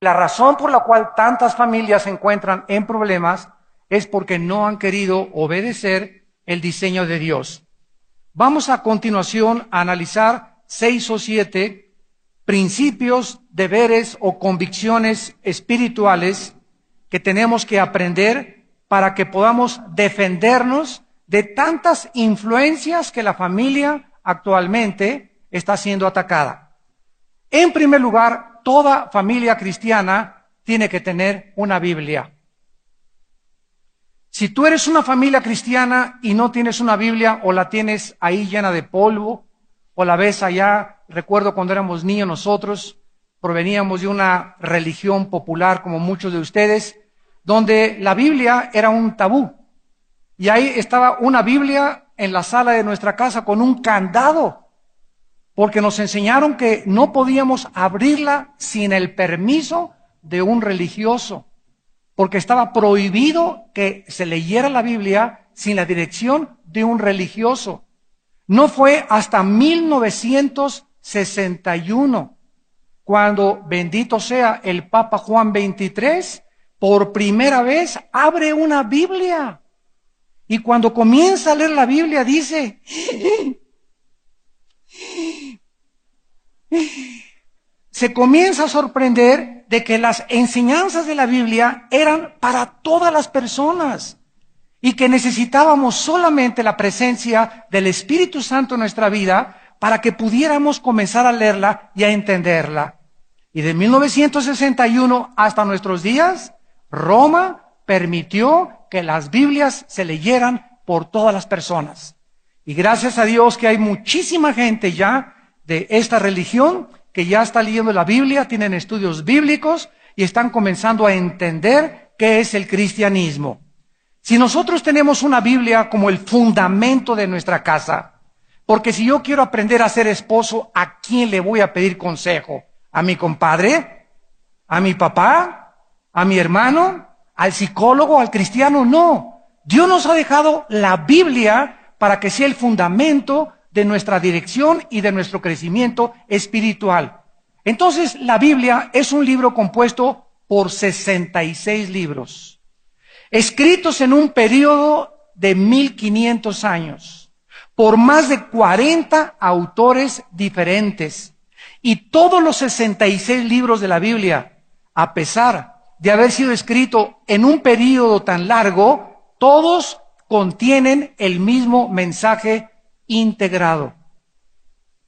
la razón por la cual tantas familias se encuentran en problemas es porque no han querido obedecer el diseño de Dios. Vamos a continuación a analizar 6 o 7 principios, deberes o convicciones espirituales que tenemos que aprender para que podamos defendernos de tantas influencias que la familia actualmente está siendo atacada. En primer lugar, toda familia cristiana tiene que tener una Biblia. Si tú eres una familia cristiana y no tienes una Biblia o la tienes ahí llena de polvo o la ves allá, recuerdo cuando éramos niños nosotros, proveníamos de una religión popular como muchos de ustedes, donde la Biblia era un tabú. Y ahí estaba una Biblia en la sala de nuestra casa con un candado, porque nos enseñaron que no podíamos abrirla sin el permiso de un religioso, porque estaba prohibido que se leyera la Biblia sin la dirección de un religioso. No fue hasta 1961 cuando, bendito sea el Papa Juan XXIII, por primera vez abre una Biblia. Y cuando comienza a leer la Biblia dice, se comienza a sorprender de que las enseñanzas de la Biblia eran para todas las personas y que necesitábamos solamente la presencia del Espíritu Santo en nuestra vida para que pudiéramos comenzar a leerla y a entenderla. Y de 1961 hasta nuestros días, Roma permitió que las Biblias se leyeran por todas las personas. Y gracias a Dios que hay muchísima gente ya de esta religión que ya está leyendo la Biblia, tienen estudios bíblicos y están comenzando a entender qué es el cristianismo. Si nosotros tenemos una Biblia como el fundamento de nuestra casa, porque si yo quiero aprender a ser esposo, ¿a quién le voy a pedir consejo? ¿A mi compadre? ¿A mi papá? ¿A mi hermano? ¿Al psicólogo? ¿Al cristiano? No. Dios nos ha dejado la Biblia para que sea el fundamento de nuestra dirección y de nuestro crecimiento espiritual. Entonces, la Biblia es un libro compuesto por 66 libros, escritos en un periodo de 1500 años, por más de 40 autores diferentes. Y todos los 66 libros de la Biblia, a pesar de haber sido escritos en un periodo tan largo, todos contienen el mismo mensaje integrado.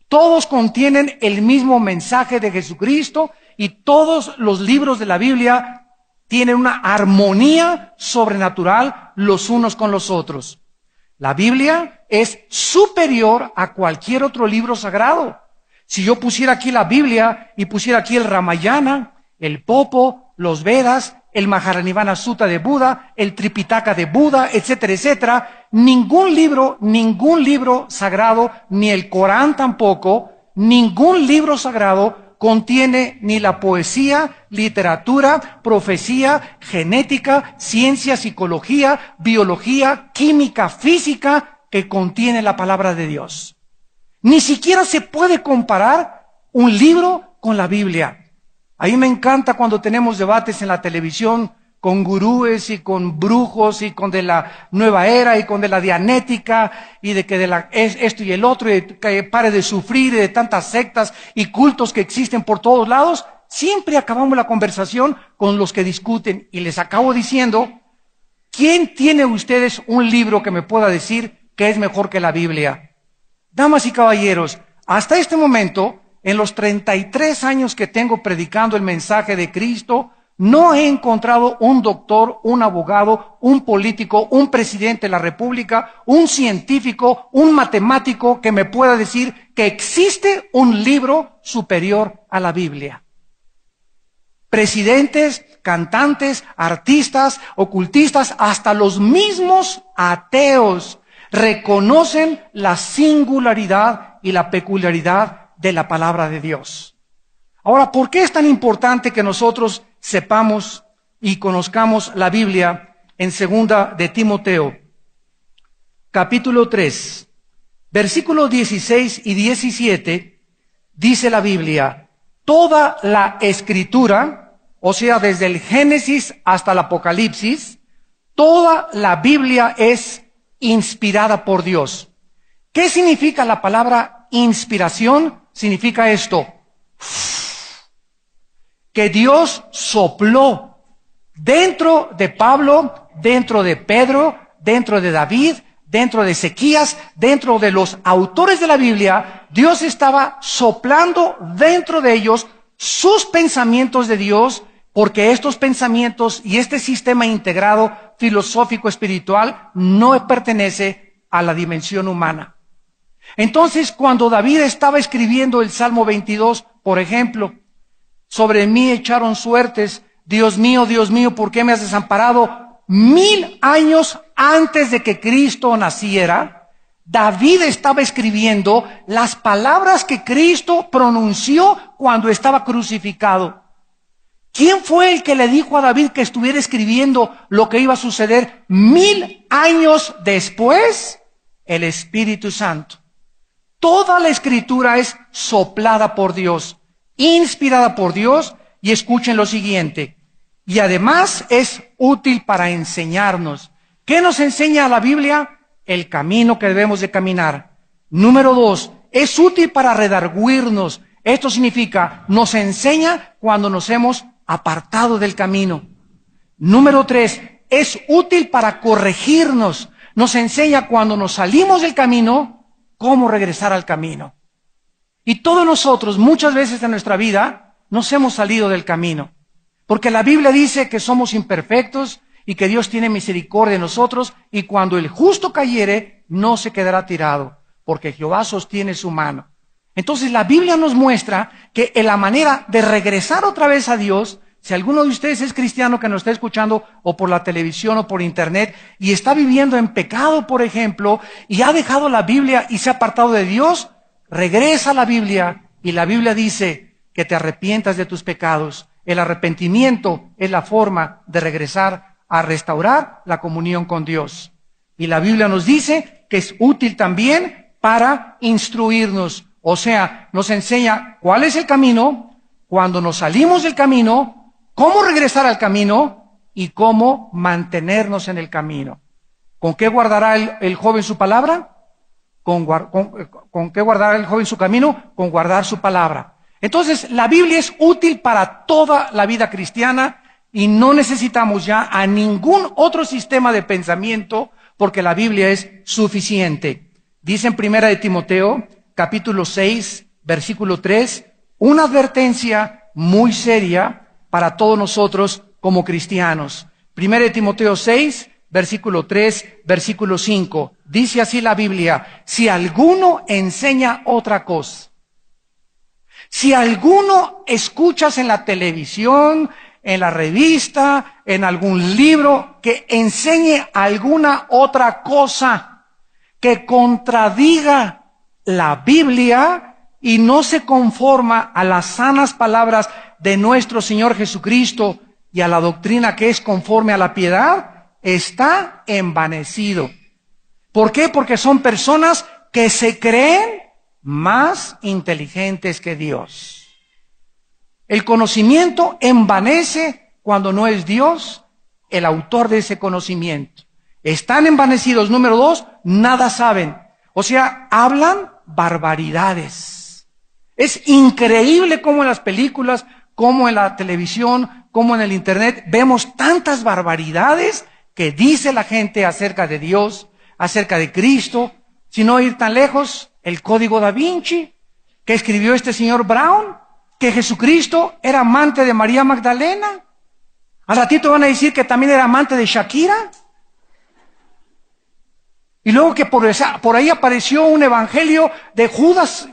Todos contienen el mismo mensaje de Jesucristo y todos los libros de la Biblia tienen una armonía sobrenatural los unos con los otros. La Biblia es superior a cualquier otro libro sagrado. Si yo pusiera aquí la Biblia y pusiera aquí el Ramayana, el Popo, los Vedas, el Mahajanivana Sutta de Buda, el Tripitaka de Buda, etcétera, etcétera, ningún libro sagrado, ni el Corán tampoco, ningún libro sagrado contiene ni la poesía, literatura, profecía, genética, ciencia, psicología, biología, química, física que contiene la palabra de Dios. Ni siquiera se puede comparar un libro con la Biblia. A mí me encanta cuando tenemos debates en la televisión con gurúes y con brujos y con de la nueva era y con de la dianética y de que esto y el otro y que pare de sufrir y de tantas sectas y cultos que existen por todos lados. Siempre acabamos la conversación con los que discuten y les acabo diciendo, ¿quién tiene ustedes un libro que me pueda decir que es mejor que la Biblia? Damas y caballeros, hasta este momento, en los 33 años que tengo predicando el mensaje de Cristo, no he encontrado un doctor, un abogado, un político, un presidente de la República, un científico, un matemático que me pueda decir que existe un libro superior a la Biblia. Presidentes, cantantes, artistas, ocultistas, hasta los mismos ateos reconocen la singularidad y la peculiaridad de la palabra de Dios. Ahora, ¿por qué es tan importante que nosotros sepamos y conozcamos la Biblia? En 2 de Timoteo, capítulo 3, versículos 16 y 17, dice la Biblia, toda la Escritura o sea, desde el Génesis hasta el Apocalipsis, toda la Biblia es inspirada por Dios. ¿Qué significa la palabra inspiración? Significa esto: que Dios sopló dentro de Pablo, dentro de Pedro, dentro de David, dentro de Ezequías, dentro de los autores de la Biblia. Dios estaba soplando dentro de ellos sus pensamientos de Dios, porque estos pensamientos y este sistema integrado filosófico espiritual no pertenece a la dimensión humana. Entonces, cuando David estaba escribiendo el Salmo 22, por ejemplo, sobre mí echaron suertes, Dios mío, ¿por qué me has desamparado? 1000 años antes de que Cristo naciera, David estaba escribiendo las palabras que Cristo pronunció cuando estaba crucificado. ¿Quién fue el que le dijo a David que estuviera escribiendo lo que iba a suceder 1000 años después? El Espíritu Santo. Toda la Escritura es soplada por Dios, inspirada por Dios, y escuchen lo siguiente: y además es útil para enseñarnos. ¿Qué nos enseña la Biblia? El camino que debemos de caminar. Número 2, es útil para redarguirnos. Esto significa, nos enseña cuando nos hemos apartado del camino. Número 3, es útil para corregirnos. Nos enseña cuando nos salimos del camino, cómo regresar al camino. Y todos nosotros, muchas veces en nuestra vida, nos hemos salido del camino. Porque la Biblia dice que somos imperfectos y que Dios tiene misericordia de nosotros, y cuando el justo cayere, no se quedará tirado, porque Jehová sostiene su mano. Entonces la Biblia nos muestra que en la manera de regresar otra vez a Dios, si alguno de ustedes es cristiano que nos está escuchando o por la televisión o por internet y está viviendo en pecado, por ejemplo, y ha dejado la Biblia y se ha apartado de Dios, regresa a la Biblia, y la Biblia dice que te arrepientas de tus pecados. El arrepentimiento es la forma de regresar a restaurar la comunión con Dios. Y la Biblia nos dice que es útil también para instruirnos. O sea, nos enseña cuál es el camino, cuando nos salimos del camino, cómo regresar al camino y cómo mantenernos en el camino. ¿Con qué guardará el joven su palabra? ¿Con qué guardará el joven su camino? Con guardar su palabra. Entonces, la Biblia es útil para toda la vida cristiana y no necesitamos ya a ningún otro sistema de pensamiento, porque la Biblia es suficiente. Dice en 1 de Timoteo, capítulo 6, versículo 3, una advertencia muy seria para todos nosotros como cristianos. 1 de Timoteo 6, versículo 3, versículo 5. Dice así la Biblia: si alguno enseña otra cosa, si alguno escuchas en la televisión, en la revista, en algún libro, que enseñe alguna otra cosa que contradiga la Biblia y no se conforma a las sanas palabras de nuestro Señor Jesucristo y a la doctrina que es conforme a la piedad, está envanecido. ¿Por qué? Porque son personas que se creen más inteligentes que Dios. El conocimiento envanece cuando no es Dios el autor de ese conocimiento. Están envanecidos. Número 2, nada saben. O sea, hablan barbaridades. Es increíble cómo en las películas, cómo en la televisión, cómo en el internet, vemos tantas barbaridades que dice la gente acerca de Dios, acerca de Cristo. Si no ir tan lejos, el Código Da Vinci, que escribió este señor Brown, que Jesucristo era amante de María Magdalena. Al ratito van a decir que también era amante de Shakira. Y luego que por ahí apareció un evangelio de Judas,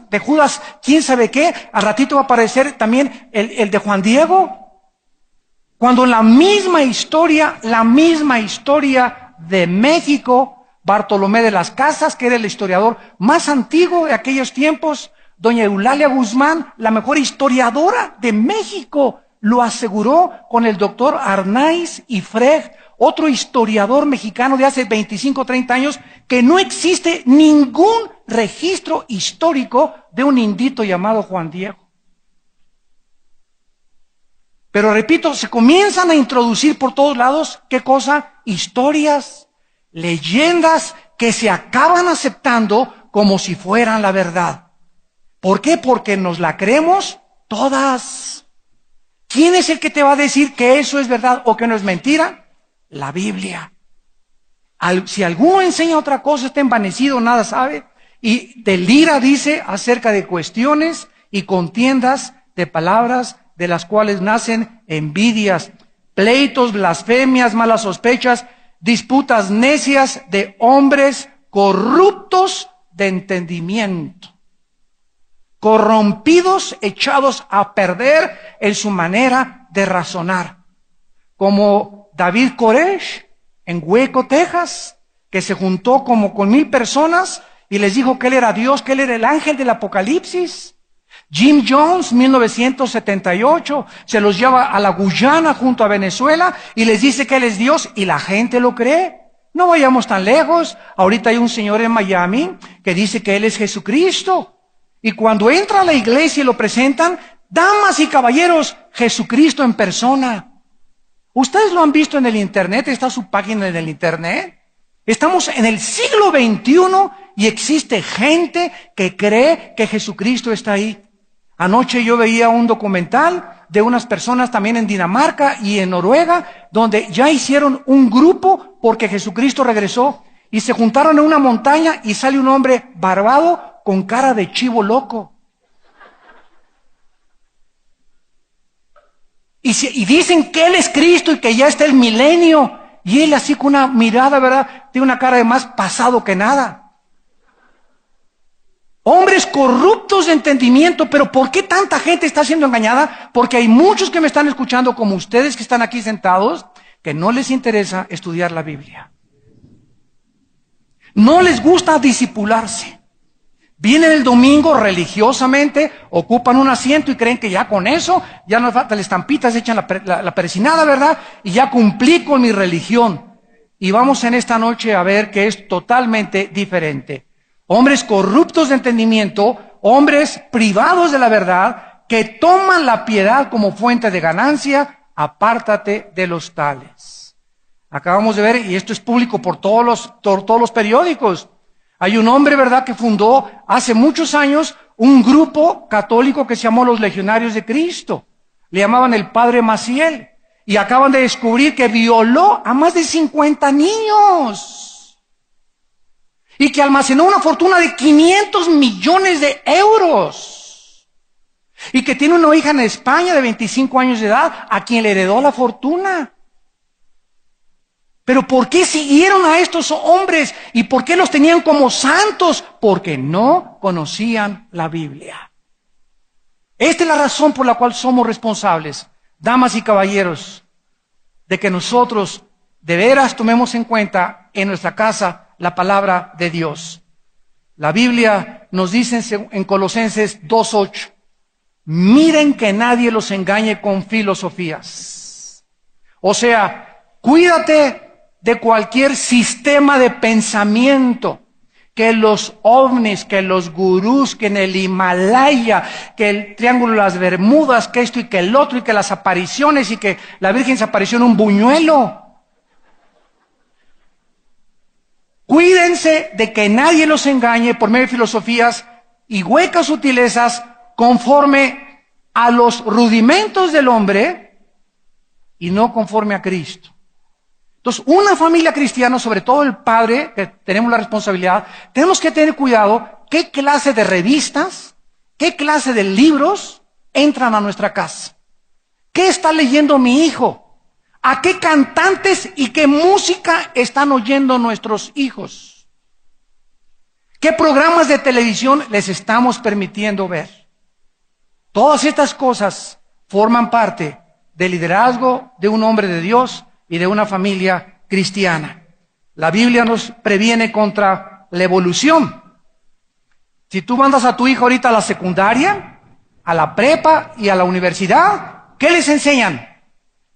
quién sabe qué. Al ratito va a aparecer también el de Juan Diego. Cuando la misma historia de México, Bartolomé de las Casas, que era el historiador más antiguo de aquellos tiempos, doña Eulalia Guzmán, la mejor historiadora de México, lo aseguró con el doctor Arnaiz y Freg, otro historiador mexicano de hace 25 o 30 años, que no existe ningún registro histórico de un indito llamado Juan Diego. Pero repito, se comienzan a introducir por todos lados, ¿qué cosa? Historias, leyendas que se acaban aceptando como si fueran la verdad. ¿Por qué? Porque nos la creemos todas. ¿Quién es el que te va a decir que eso es verdad o que no es mentira? La Biblia. Si alguno enseña otra cosa, está envanecido, nada sabe, y delira, dice, acerca de cuestiones y contiendas de palabras de las cuales nacen envidias, pleitos, blasfemias, malas sospechas, disputas necias de hombres corruptos de entendimiento, corrompidos, echados a perder en su manera de razonar, como David Koresh en Hueco, Texas, que se juntó como con 1,000 personas y les dijo que él era Dios, que él era el ángel del Apocalipsis. Jim Jones, 1978, se los lleva a la Guyana junto a Venezuela y les dice que él es Dios y la gente lo cree. No vayamos tan lejos. Ahorita hay un señor en Miami que dice que él es Jesucristo. Y cuando entra a la iglesia y lo presentan, damas y caballeros, Jesucristo en persona. Ustedes lo han visto en el internet, está su página en el internet. Estamos en el siglo XXI y existe gente que cree que Jesucristo está ahí. Anoche yo veía un documental de unas personas también en Dinamarca y en Noruega, donde ya hicieron un grupo porque Jesucristo regresó y se juntaron en una montaña y sale un hombre barbado con cara de chivo loco. Y dicen que Él es Cristo y que ya está el milenio. Y Él así con una mirada, ¿verdad? Tiene una cara de más pasado que nada. Hombres corruptos de entendimiento, pero ¿por qué tanta gente está siendo engañada? Porque hay muchos que me están escuchando, como ustedes que están aquí sentados, que no les interesa estudiar la Biblia. No les gusta discipularse. Vienen el domingo religiosamente, ocupan un asiento y creen que ya con eso, ya no falta la estampita, se echan la persinada, ¿verdad? Y ya cumplí con mi religión. Y vamos en esta noche a ver que es totalmente diferente. Hombres corruptos de entendimiento, hombres privados de la verdad, que toman la piedad como fuente de ganancia, apártate de los tales. Acabamos de ver, y esto es público por todos los periódicos. Hay un hombre, ¿verdad?, que fundó hace muchos años un grupo católico que se llamó los Legionarios de Cristo. Le llamaban el Padre Maciel. Y acaban de descubrir que violó a más de 50 niños. Y que almacenó una fortuna de 500 millones de euros. Y que tiene una hija en España de 25 años de edad a quien le heredó la fortuna. Pero ¿por qué siguieron a estos hombres? ¿Y por qué los tenían como santos? Porque no conocían la Biblia. Esta es la razón por la cual somos responsables, damas y caballeros, de que nosotros de veras tomemos en cuenta en nuestra casa la palabra de Dios. La Biblia nos dice en Colosenses 2:8, miren que nadie los engañe con filosofías. O sea, cuídate de cualquier sistema de pensamiento, que los ovnis, que los gurús, que en el Himalaya, que el Triángulo de las Bermudas, que esto y que el otro, y que las apariciones, y que la Virgen se apareció en un buñuelo. Cuídense de que nadie los engañe por medio de filosofías y huecas sutilezas conforme a los rudimentos del hombre y no conforme a Cristo. Entonces, una familia cristiana, sobre todo el padre, que tenemos la responsabilidad, tenemos que tener cuidado qué clase de revistas, qué clase de libros entran a nuestra casa. ¿Qué está leyendo mi hijo? ¿A qué cantantes y qué música están oyendo nuestros hijos? ¿Qué programas de televisión les estamos permitiendo ver? Todas estas cosas forman parte del liderazgo de un hombre de Dios y de una familia cristiana. La Biblia nos previene contra la evolución. Si tú mandas a tu hijo ahorita a la secundaria, a la prepa y a la universidad, ¿qué les enseñan?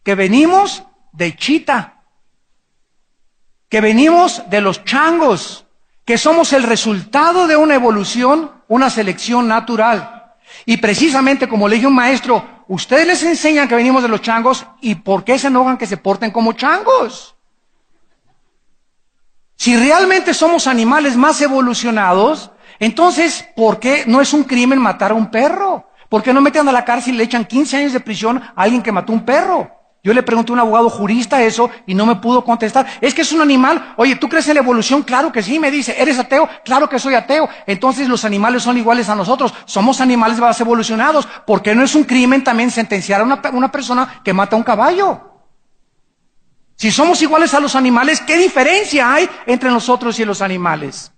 Que venimos de chita, que venimos de los changos, que somos el resultado de una evolución, una selección natural. Y precisamente, como le dije a un maestro, Ustedes les enseñan que venimos de los changos, ¿y por qué se enojan que se porten como changos? Si realmente somos animales más evolucionados, entonces, ¿por qué no es un crimen matar a un perro? ¿Por qué no meten a la cárcel y le echan 15 años de prisión a alguien que mató a un perro? Yo le pregunté a un abogado jurista eso y no me pudo contestar. Es que es un animal. Oye, ¿tú crees en la evolución? Claro que sí, me dice. ¿Eres ateo? Claro que soy ateo. Entonces los animales son iguales a nosotros. Somos animales más evolucionados. ¿Por qué no es un crimen también sentenciar a una persona que mata a un caballo? Si somos iguales a los animales, ¿qué diferencia hay entre nosotros y los animales?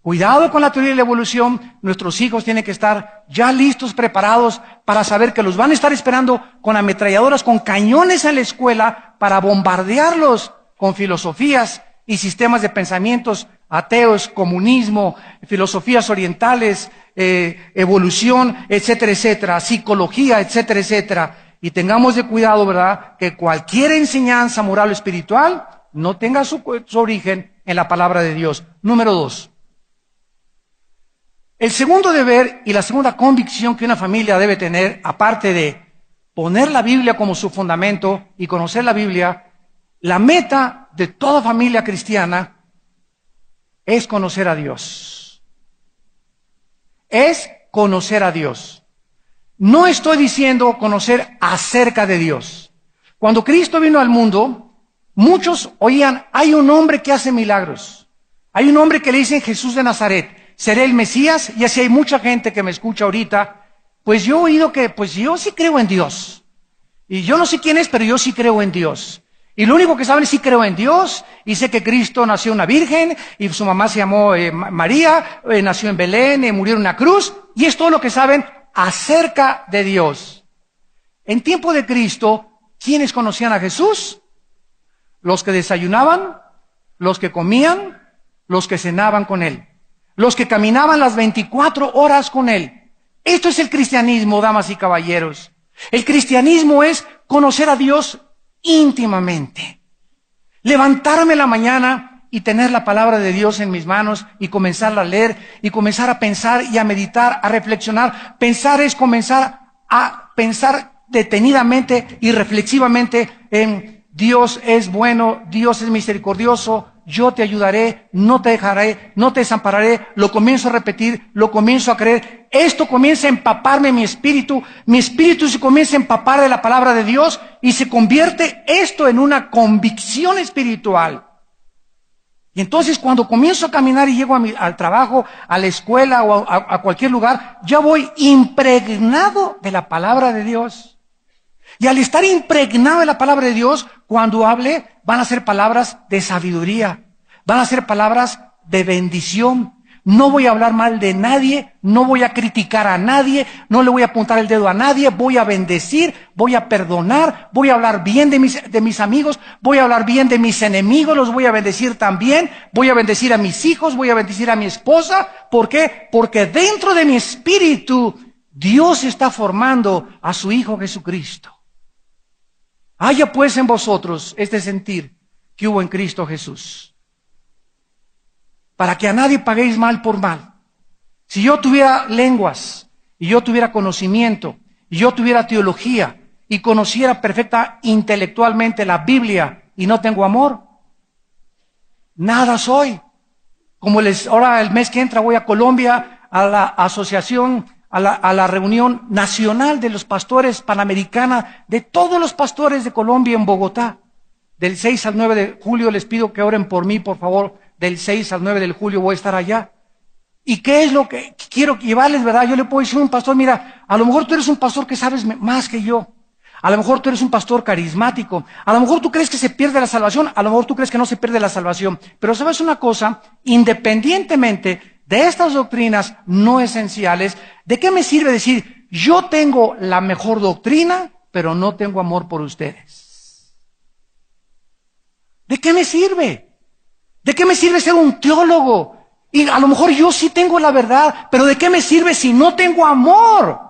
Cuidado con la teoría de la evolución. Nuestros hijos tienen que estar ya listos, preparados para saber que los van a estar esperando con ametralladoras, con cañones en la escuela para bombardearlos con filosofías y sistemas de pensamientos ateos, comunismo, filosofías orientales, evolución, etcétera, etcétera, psicología, etcétera, etcétera. Y tengamos de cuidado, ¿verdad?, que cualquier enseñanza moral o espiritual no tenga su origen en la palabra de Dios. Número 2. El segundo deber y la segunda convicción que una familia debe tener, aparte de poner la Biblia como su fundamento y conocer la Biblia, la meta de toda familia cristiana es conocer a Dios. Es conocer a Dios. No estoy diciendo conocer acerca de Dios. Cuando Cristo vino al mundo, muchos oían, hay un hombre que hace milagros. Hay un hombre que le dicen Jesús de Nazaret. ¿Seré el Mesías? Y así hay mucha gente que me escucha ahorita. Pues yo he oído que, pues yo sí creo en Dios. Y yo no sé quién es, pero yo sí creo en Dios. Y lo único que saben es sí creo en Dios. Y sé que Cristo nació una virgen. Y su mamá se llamó María. Nació en Belén. Murió en una cruz. Y es todo lo que saben acerca de Dios. En tiempo de Cristo, ¿quiénes conocían a Jesús? Los que desayunaban, los que comían, los que cenaban con Él. Los que caminaban las 24 horas con Él. Esto es el cristianismo, damas y caballeros. El cristianismo es conocer a Dios íntimamente. Levantarme en la mañana y tener la palabra de Dios en mis manos y comenzarla a leer y comenzar a pensar y a meditar, a reflexionar. Pensar es comenzar a pensar detenidamente y reflexivamente en Dios es bueno, Dios es misericordioso, yo te ayudaré, no te dejaré, no te desampararé. Lo comienzo a repetir, lo comienzo a creer. Esto comienza a empaparme mi espíritu se comienza a empapar de la palabra de Dios y se convierte esto en una convicción espiritual. Y entonces cuando comienzo a caminar y llego al trabajo, a la escuela o a cualquier lugar, ya voy impregnado de la palabra de Dios. Y al estar impregnado de la palabra de Dios, cuando hable, van a ser palabras de sabiduría, van a ser palabras de bendición. No voy a hablar mal de nadie, no voy a criticar a nadie, no le voy a apuntar el dedo a nadie, voy a bendecir, voy a perdonar, voy a hablar bien de mis amigos, voy a hablar bien de mis enemigos, los voy a bendecir también, voy a bendecir a mis hijos, voy a bendecir a mi esposa. ¿Por qué? Porque dentro de mi espíritu, Dios está formando a su Hijo Jesucristo. Haya pues en vosotros este sentir que hubo en Cristo Jesús, para que a nadie paguéis mal por mal. Si yo tuviera lenguas, y yo tuviera conocimiento, y yo tuviera teología, y conociera perfecta intelectualmente la Biblia, y no tengo amor, nada soy. Como ahora el mes que entra voy a Colombia, a la asociación, a la reunión nacional de los pastores panamericana, de todos los pastores de Colombia en Bogotá. Del 6 al 9 de julio les pido que oren por mí, por favor. Del 6 al 9 de julio voy a estar allá. ¿Y qué es lo que quiero llevarles, verdad? Yo le puedo decir a un pastor, mira, a lo mejor tú eres un pastor que sabes más que yo. A lo mejor tú eres un pastor carismático. A lo mejor tú crees que se pierde la salvación. A lo mejor tú crees que no se pierde la salvación. Pero ¿sabes una cosa? Independientemente de estas doctrinas no esenciales, ¿de qué me sirve decir, yo tengo la mejor doctrina, pero no tengo amor por ustedes? ¿De qué me sirve? ¿De qué me sirve ser un teólogo? Y a lo mejor yo sí tengo la verdad, pero ¿de qué me sirve si no tengo amor?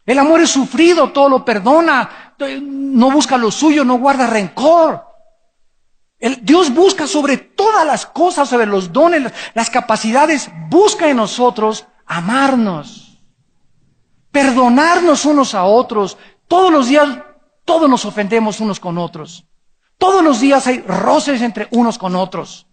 El amor es sufrido, todo lo perdona, no busca lo suyo, no guarda rencor. Dios busca sobre todas las cosas, sobre los dones, las capacidades, busca en nosotros amarnos. perdonarnos unos a otros. Todos los días, todos nos ofendemos unos con otros. Todos los días hay roces entre unos con otros.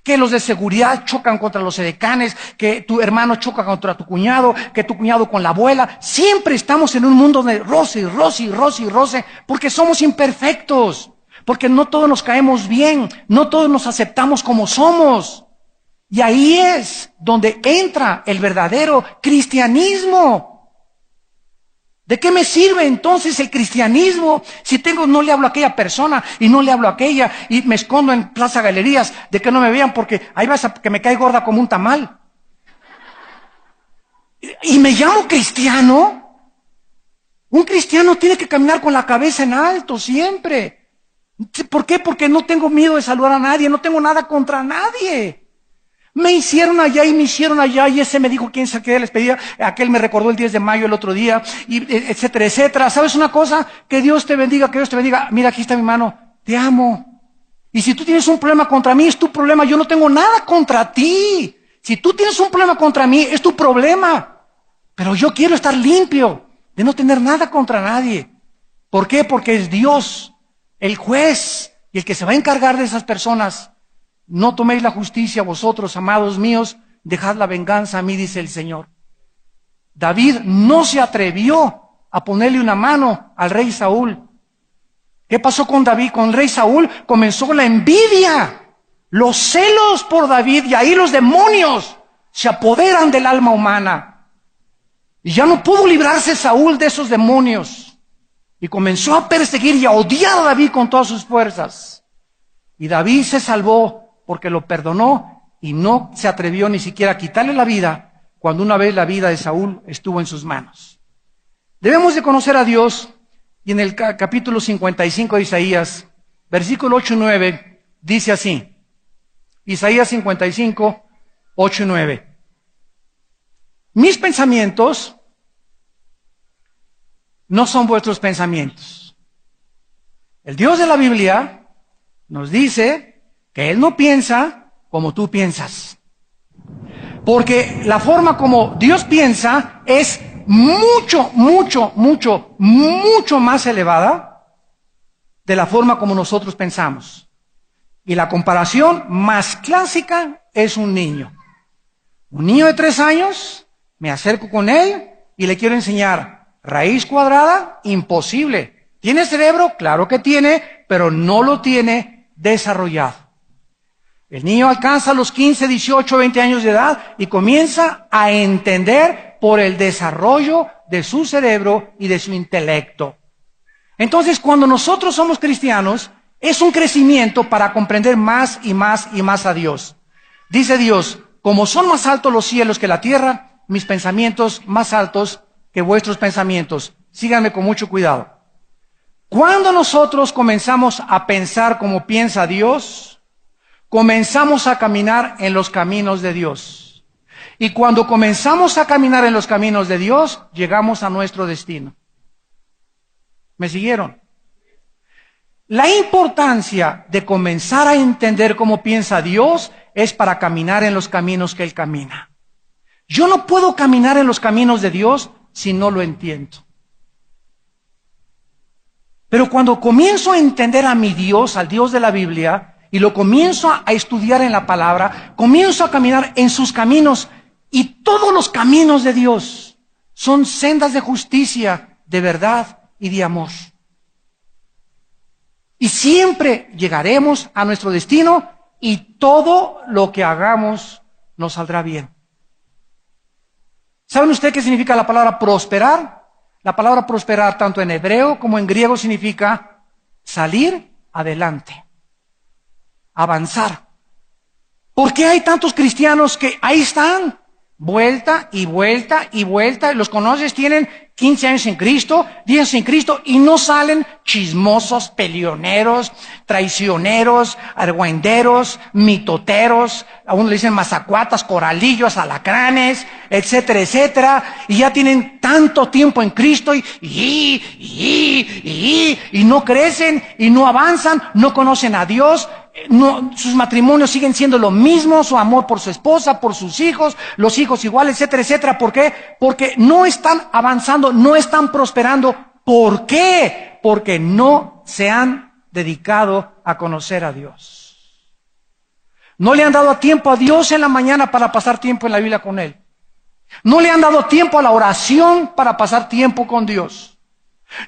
Que los de seguridad chocan contra los edecanes, que tu hermano choca contra tu cuñado, que tu cuñado con la abuela. Siempre estamos en un mundo de roce, roce, roce, roce, porque somos imperfectos, porque no todos nos caemos bien, no todos nos aceptamos como somos. Y ahí es donde entra el verdadero cristianismo. ¿De qué me sirve entonces el cristianismo si no le hablo a aquella persona y no le hablo a aquella y me escondo en Plaza Galerías de que no me vean porque ahí vas a que me cae gorda como un tamal? ¿Y me llamo cristiano? Un cristiano tiene que caminar con la cabeza en alto siempre. ¿Por qué? Porque no tengo miedo de saludar a nadie, no tengo nada contra nadie. Me hicieron allá y me hicieron allá y ese me dijo quién saqué de la despedida, aquel me recordó el 10 de mayo el otro día, y etcétera, etcétera. ¿Sabes una cosa? Que Dios te bendiga, que Dios te bendiga. Mira, aquí está mi mano, te amo. Y si tú tienes un problema contra mí, es tu problema, yo no tengo nada contra ti. Si tú tienes un problema contra mí, es tu problema. Pero yo quiero estar limpio, de no tener nada contra nadie. ¿Por qué? Porque es Dios, el juez, y el que se va a encargar de esas personas. No toméis la justicia vosotros, amados míos, dejad la venganza a mí, dice el Señor. David no se atrevió a ponerle una mano al rey Saúl. ¿Qué pasó con David? Con el rey Saúl comenzó la envidia, los celos por David, y ahí los demonios se apoderan del alma humana. Y ya no pudo librarse Saúl de esos demonios. Y comenzó a perseguir y a odiar a David con todas sus fuerzas. Y David se salvó porque lo perdonó y no se atrevió ni siquiera a quitarle la vida cuando una vez la vida de Saúl estuvo en sus manos. Debemos de conocer a Dios, y en el capítulo 55 de Isaías, versículo 8 y 9, dice así. Isaías 55, 8 y 9. Mis pensamientos no son vuestros pensamientos. El Dios de la Biblia nos dice que Él no piensa como tú piensas. Porque la forma como Dios piensa es mucho, mucho, mucho, mucho más elevada de la forma como nosotros pensamos. Y la comparación más clásica es un niño. Un niño de 3 años, me acerco con él y le quiero enseñar raíz cuadrada, imposible. ¿Tiene cerebro? Claro que tiene, pero no lo tiene desarrollado. El niño alcanza los 15, 18, 20 años de edad y comienza a entender por el desarrollo de su cerebro y de su intelecto. Entonces, cuando nosotros somos cristianos, es un crecimiento para comprender más y más y más a Dios. Dice Dios, como son más altos los cielos que la tierra, mis pensamientos más altos que vuestros pensamientos. Síganme con mucho cuidado. Cuando nosotros comenzamos a pensar como piensa Dios, comenzamos a caminar en los caminos de Dios. Y cuando comenzamos a caminar en los caminos de Dios, llegamos a nuestro destino. ¿Me siguieron? La importancia de comenzar a entender cómo piensa Dios es para caminar en los caminos que Él camina. Yo no puedo caminar en los caminos de Dios si no lo entiendo. Pero cuando comienzo a entender a mi Dios, al Dios de la Biblia, y lo comienzo a estudiar en la palabra, comienzo a caminar en sus caminos, y todos los caminos de Dios son sendas de justicia, de verdad y de amor. Y siempre llegaremos a nuestro destino y todo lo que hagamos nos saldrá bien. ¿Saben ustedes qué significa la palabra prosperar? La palabra prosperar tanto en hebreo como en griego significa salir adelante, avanzar. ¿Por qué hay tantos cristianos que ahí están? Vuelta y vuelta y vuelta. Los conoces, tienen 15 años en Cristo, 10 en Cristo y no salen chismosos, peleoneros, traicioneros, argüenderos, mitoteros, a uno le dicen mazacuatas, coralillos, alacranes, etcétera, etcétera. Y ya tienen tanto tiempo en Cristo y no crecen y no avanzan, no conocen a Dios. sus matrimonios siguen siendo lo mismo, su amor por su esposa, por sus hijos, los hijos igual, etcétera, etcétera. ¿Por qué? Porque no están avanzando, no están prosperando. ¿Por qué? Porque no se han dedicado a conocer a Dios. No le han dado tiempo a Dios en la mañana para pasar tiempo en la Biblia con Él. No le han dado tiempo a la oración para pasar tiempo con Dios.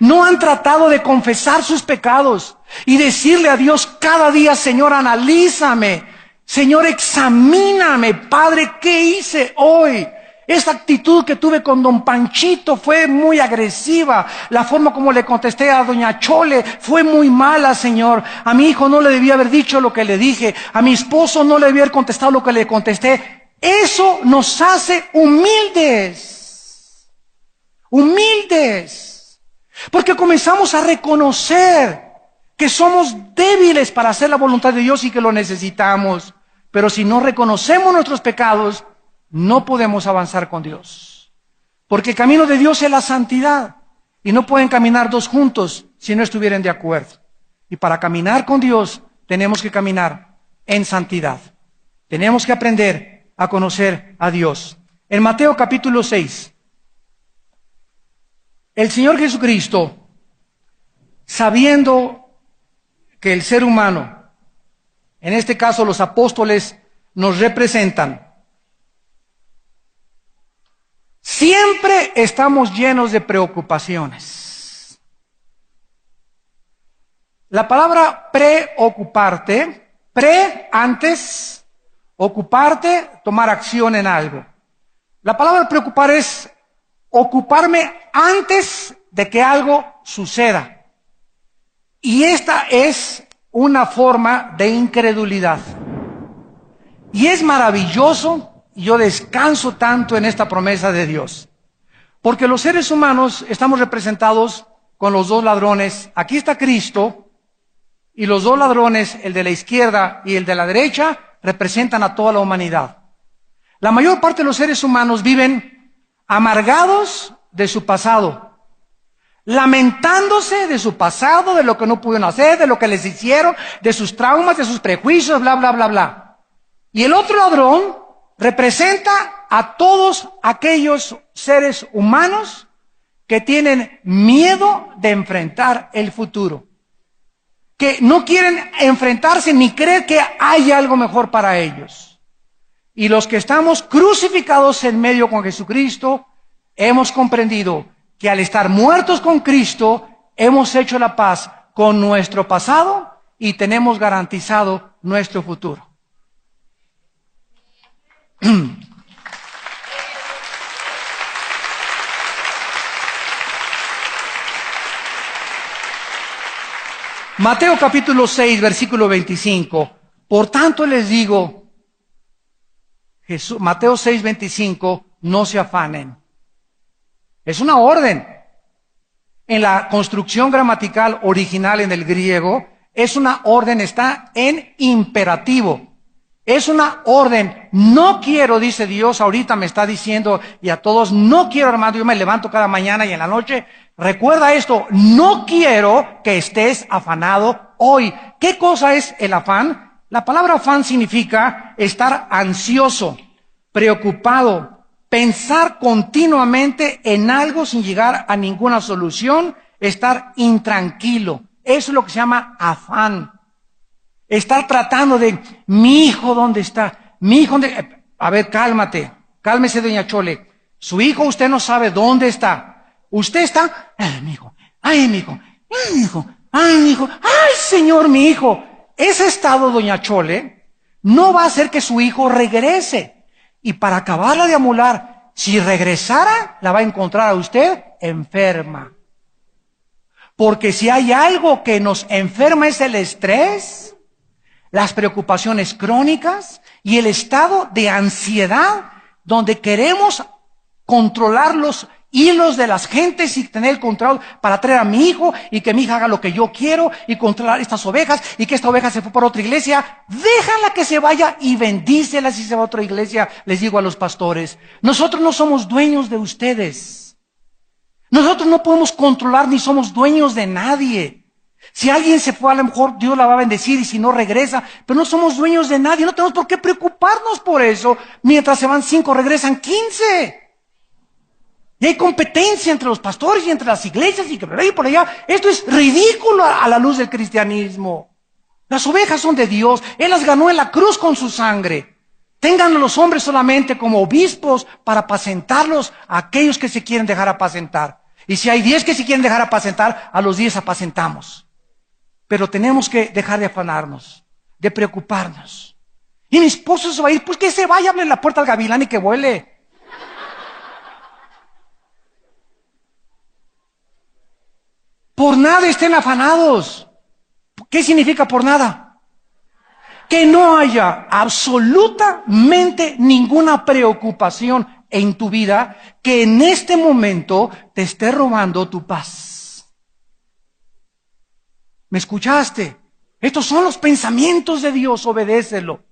No han tratado de confesar sus pecados y decirle a Dios cada día: Señor, analízame. Señor, examíname. Padre, ¿qué hice hoy? Esta actitud que tuve con don Panchito fue muy agresiva. La forma como le contesté a doña Chole fue muy mala, Señor. A mi hijo no le debía haber dicho lo que le dije. A mi esposo no le debía haber contestado lo que le contesté. Eso nos hace humildes. Humildes. Porque comenzamos a reconocer que somos débiles para hacer la voluntad de Dios y que lo necesitamos. Pero si no reconocemos nuestros pecados, no podemos avanzar con Dios. Porque el camino de Dios es la santidad. Y no pueden caminar dos juntos si no estuvieran de acuerdo. Y para caminar con Dios tenemos que caminar en santidad. Tenemos que aprender a conocer a Dios. En Mateo capítulo 6. El Señor Jesucristo, sabiendo que el ser humano, en este caso los apóstoles, nos representan, siempre estamos llenos de preocupaciones. La palabra preocuparte, antes, ocuparte, tomar acción en algo. La palabra preocupar es ocuparme antes de que algo suceda. Y esta es una forma de incredulidad. Y es maravilloso, y yo descanso tanto en esta promesa de Dios. Porque los seres humanos estamos representados con los dos ladrones. Aquí está Cristo, y los dos ladrones, el de la izquierda y el de la derecha, representan a toda la humanidad. La mayor parte de los seres humanos viven amargados de su pasado, lamentándose de su pasado, de lo que no pudieron hacer, de lo que les hicieron, de sus traumas, de sus prejuicios, bla, bla, bla, bla. Y el otro ladrón representa a todos aquellos seres humanos que tienen miedo de enfrentar el futuro, que no quieren enfrentarse ni creer que hay algo mejor para ellos. Y los que estamos crucificados en medio con Jesucristo, hemos comprendido que al estar muertos con Cristo, hemos hecho la paz con nuestro pasado y tenemos garantizado nuestro futuro. Mateo capítulo 6, versículo 25. Por tanto les digo, Mateo 6, 25, no se afanen. Es una orden. En la construcción gramatical original en el griego, es una orden, está en imperativo. Es una orden. No quiero, dice Dios, ahorita me está diciendo, y a todos, no quiero, hermano, yo me levanto cada mañana y en la noche, recuerda esto, no quiero que estés afanado hoy. ¿Qué cosa es el afán? La palabra afán significa estar ansioso, preocupado, pensar continuamente en algo sin llegar a ninguna solución, estar intranquilo. Eso es lo que se llama afán. Estar tratando de, mi hijo, ¿dónde está? Mi hijo, ¿dónde? A ver, cálmese, doña Chole. Su hijo, usted no sabe dónde está. Usted está, mi hijo, ay, mi hijo, ay, mi hijo, ay, mi hijo, ay, Señor, mi hijo. Ese estado, doña Chole, no va a hacer que su hijo regrese. Y para acabarla de amolar, si regresara, la va a encontrar a usted enferma. Porque si hay algo que nos enferma es el estrés, las preocupaciones crónicas y el estado de ansiedad, donde queremos controlar los hilos de las gentes y tener el control para traer a mi hijo y que mi hija haga lo que yo quiero y controlar estas ovejas y que esta oveja se fue por otra iglesia. Déjala que se vaya y bendícela si se va a otra iglesia, les digo a los pastores. Nosotros no somos dueños de ustedes. Nosotros no podemos controlar ni somos dueños de nadie. Si alguien se fue, a lo mejor Dios la va a bendecir y si no regresa, pero no somos dueños de nadie, no tenemos por qué preocuparnos por eso. Mientras se van 5, regresan 15. Y hay competencia entre los pastores y entre las iglesias y que por ahí y por allá. Esto es ridículo a la luz del cristianismo. Las ovejas son de Dios. Él las ganó en la cruz con su sangre. Tengan a los hombres solamente como obispos para apacentarlos a aquellos que se quieren dejar apacentar. Y si hay 10 que se quieren dejar apacentar, a los 10 apacentamos. Pero tenemos que dejar de afanarnos, de preocuparnos. Y mi esposo se va a ir, pues que se vaya, abre la puerta al gavilán y que vuele. Por nada estén afanados. ¿Qué significa por nada? Que no haya absolutamente ninguna preocupación en tu vida que en este momento te esté robando tu paz. ¿Me escuchaste? Estos son los pensamientos de Dios, obedécelo.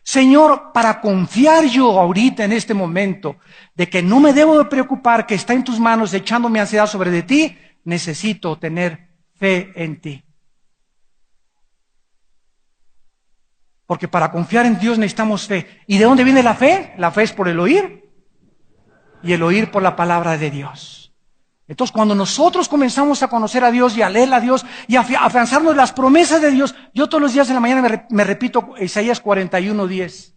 Señor, para confiar yo ahorita en este momento de que no me debo de preocupar, que está en tus manos echando mi ansiedad sobre de ti, necesito tener fe en ti. Porque para confiar en Dios necesitamos fe. ¿Y de dónde viene la fe? La fe es por el oír y el oír por la palabra de Dios. Entonces, cuando nosotros comenzamos a conocer a Dios y a leer a Dios y a afianzarnos en las promesas de Dios, yo todos los días en la mañana me repito Isaías 41:10.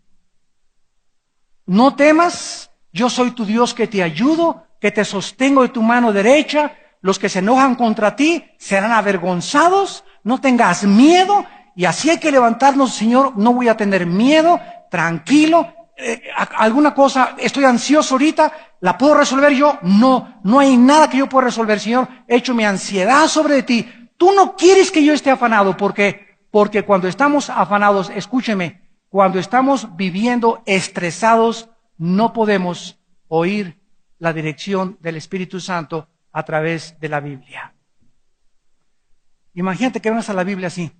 No temas, yo soy tu Dios que te ayudo, que te sostengo de tu mano derecha. Los que se enojan contra ti serán avergonzados, no tengas miedo. Y así hay que levantarnos, Señor, no voy a tener miedo, tranquilo. ¿Alguna cosa, estoy ansioso ahorita, la puedo resolver yo? No hay nada que yo pueda resolver, Señor. He hecho mi ansiedad sobre ti. Tú no quieres que yo esté afanado, ¿por qué? Porque cuando estamos afanados, escúcheme, cuando estamos viviendo estresados, no podemos oír la dirección del Espíritu Santo a través de la Biblia. Imagínate que vengas a la Biblia así.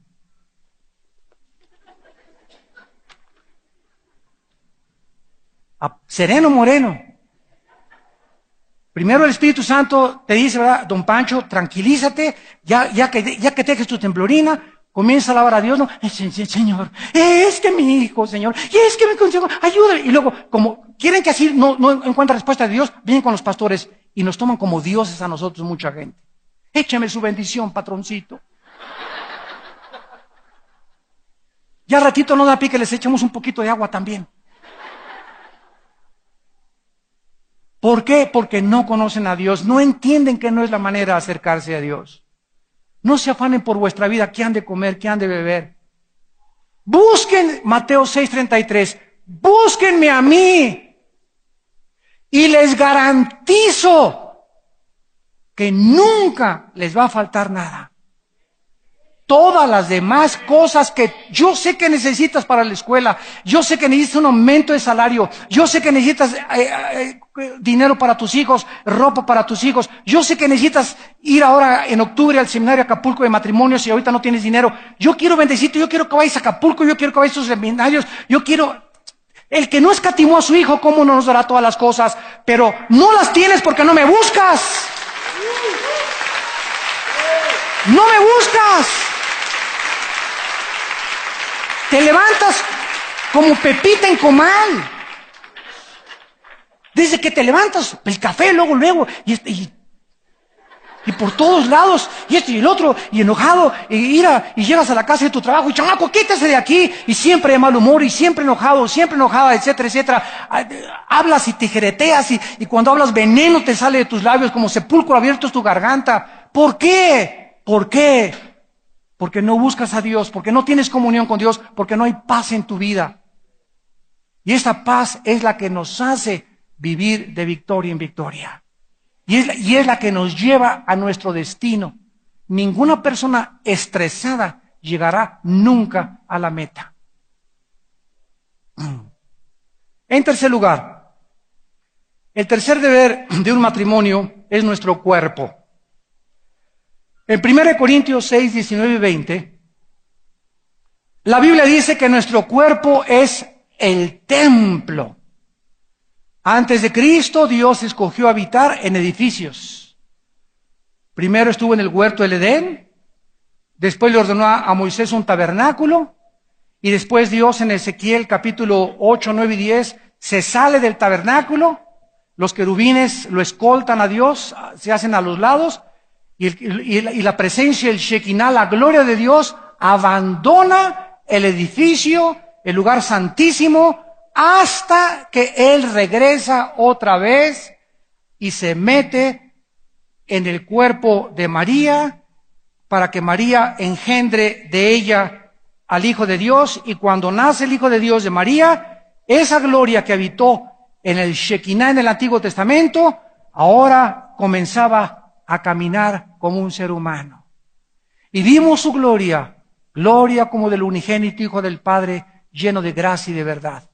Sereno moreno. Primero el Espíritu Santo te dice, ¿verdad? Don Pancho, tranquilízate, ya que dejes tu temblorina, comienza a alabar a Dios, ¿no? Señor, es que mi hijo, Señor, y es que mi consejo, ayúdame. Y luego, como quieren que así no encuentre respuesta de Dios, vienen con los pastores y nos toman como dioses a nosotros mucha gente. Écheme su bendición, patroncito. Ya ratito no da pie que les echemos un poquito de agua también. ¿Por qué? Porque no conocen a Dios, no entienden que no es la manera de acercarse a Dios. No se afanen por vuestra vida, qué han de comer, qué han de beber. Busquen, Mateo 6:33, búsquenme a mí y les garantizo que nunca les va a faltar nada. Todas las demás cosas que yo sé que necesitas para la escuela, yo sé que necesitas un aumento de salario, yo sé que necesitas dinero para tus hijos, ropa para tus hijos, yo sé que necesitas ir ahora en octubre al seminario Acapulco de matrimonios y ahorita no tienes dinero. Yo quiero bendecirte, yo quiero que vayas a Acapulco, yo quiero que vayas a esos seminarios, yo quiero... El que no escatimó a su hijo, ¿cómo no nos dará todas las cosas? Pero no las tienes porque no me buscas. No me buscas. Te levantas como Pepita en comal. Desde que te levantas, el café, luego, y por todos lados, y esto y el otro, y enojado, y llegas a la casa de tu trabajo, y chamaco, quítese de aquí, y siempre de mal humor, y siempre enojado, siempre enojada, etcétera, etcétera. Hablas y tijereteas, y cuando hablas veneno te sale de tus labios, como sepulcro abierto es tu garganta. ¿Por qué? ¿Por qué? Porque no buscas a Dios, porque no tienes comunión con Dios, porque no hay paz en tu vida. Y esa paz es la que nos hace vivir de victoria en victoria. Y es la que nos lleva a nuestro destino. Ninguna persona estresada llegará nunca a la meta. En tercer lugar, el tercer deber de un matrimonio es nuestro cuerpo. En 1 Corintios 6, 19 y 20, la Biblia dice que nuestro cuerpo es el templo. Antes de Cristo, Dios escogió habitar en edificios. Primero estuvo en el huerto del Edén, Después le ordenó a Moisés un tabernáculo. Y después Dios en Ezequiel capítulo 8, 9 y 10 se sale del tabernáculo. Los querubines lo escoltan a Dios, se hacen a los lados. Y la presencia, el Shekinah, la gloria de Dios, abandona el edificio, el lugar santísimo, hasta que Él regresa otra vez y se mete en el cuerpo de María, para que María engendre de ella al Hijo de Dios. Y cuando nace el Hijo de Dios de María, esa gloria que habitó en el Shekinah en el Antiguo Testamento, ahora comenzaba a caminar como un ser humano. Y vimos su gloria, gloria como del unigénito Hijo del Padre, lleno de gracia y de verdad.